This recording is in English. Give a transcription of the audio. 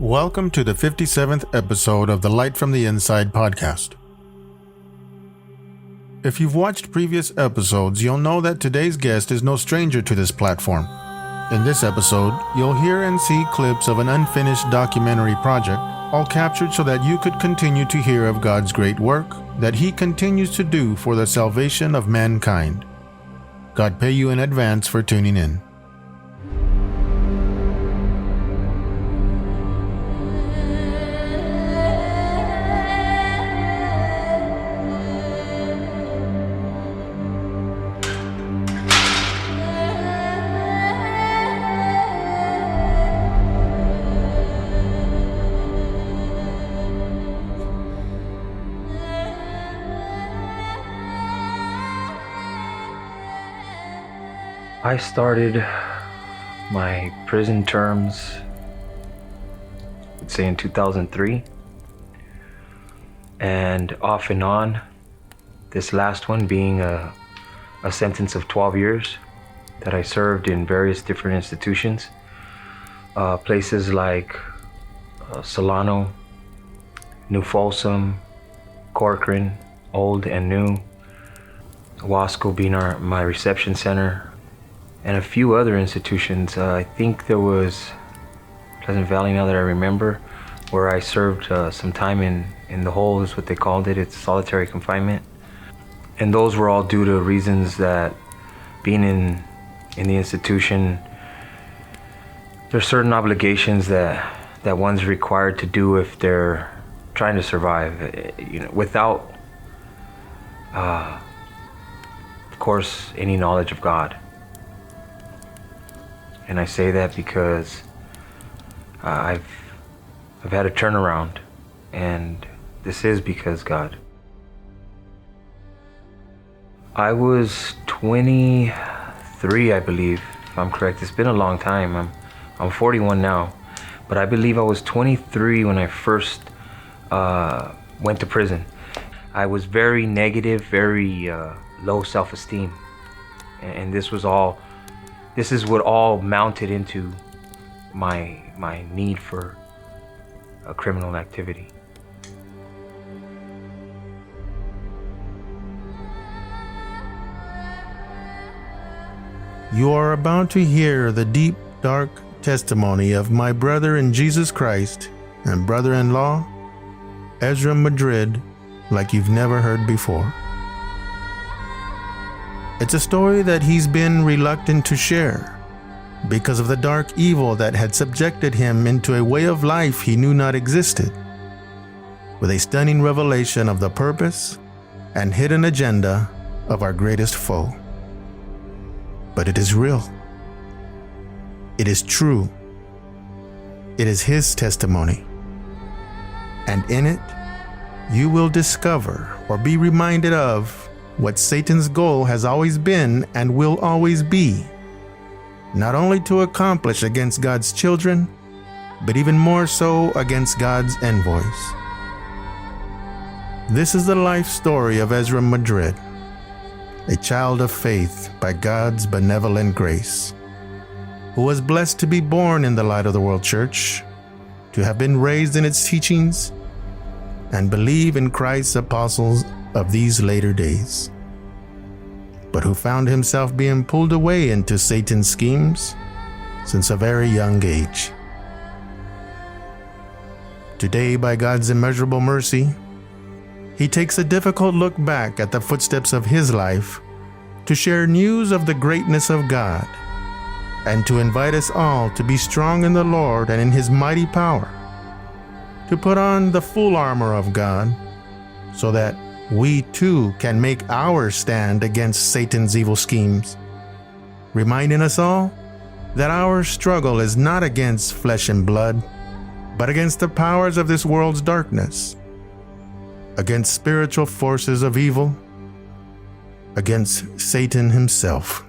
Welcome to the 57th episode of the Light from the Inside podcast. If you've watched previous episodes, you'll know that today's guest is no stranger to this platform. In this episode, you'll hear and see clips of an unfinished documentary project, all captured so that you could continue to hear of God's great work that He continues to do for the salvation of mankind. God pay you in advance for tuning in. I started my prison terms, let's say in 2003, and off and on, this last one being a sentence of 12 years that I served in various different institutions, places like Solano, New Folsom, Corcoran, Old and New, Wasco being my reception center, and a few other institutions. I think there was Pleasant Valley, now that I remember, where I served some time in the hole is what they called it. It's solitary confinement. And those were all due to reasons that being in the institution, there's certain obligations that one's required to do if they're trying to survive, without, of course, any knowledge of God. And I say that because I've had a turnaround, and this is because God. I was 23, I believe, if I'm correct. It's been a long time. I'm 41 now, but I believe I was 23 when I first went to prison. I was very negative, very low self-esteem, and this is what all mounted into my need for a criminal activity. You are about to hear the deep, dark testimony of my brother in Jesus Christ and brother-in-law, Esrom Madrid, like you've never heard before. It's a story that he's been reluctant to share because of the dark evil that had subjected him into a way of life he knew not existed, with a stunning revelation of the purpose and hidden agenda of our greatest foe. But it is real. It is true. It is his testimony. And in it, you will discover or be reminded of what Satan's goal has always been and will always be, not only to accomplish against God's children, but even more so against God's envoys. This is the life story of Esrom Madrid, a child of faith by God's benevolent grace, who was blessed to be born in the Light of the World Church, to have been raised in its teachings, and believe in Christ's apostles of these later days, but who found himself being pulled away into Satan's schemes since a very young age. Today, by God's immeasurable mercy, he takes a difficult look back at the footsteps of his life to share news of the greatness of God and to invite us all to be strong in the Lord and in His mighty power, to put on the full armor of God so that we too can make our stand against Satan's evil schemes, reminding us all that our struggle is not against flesh and blood, but against the powers of this world's darkness, against spiritual forces of evil, against Satan himself.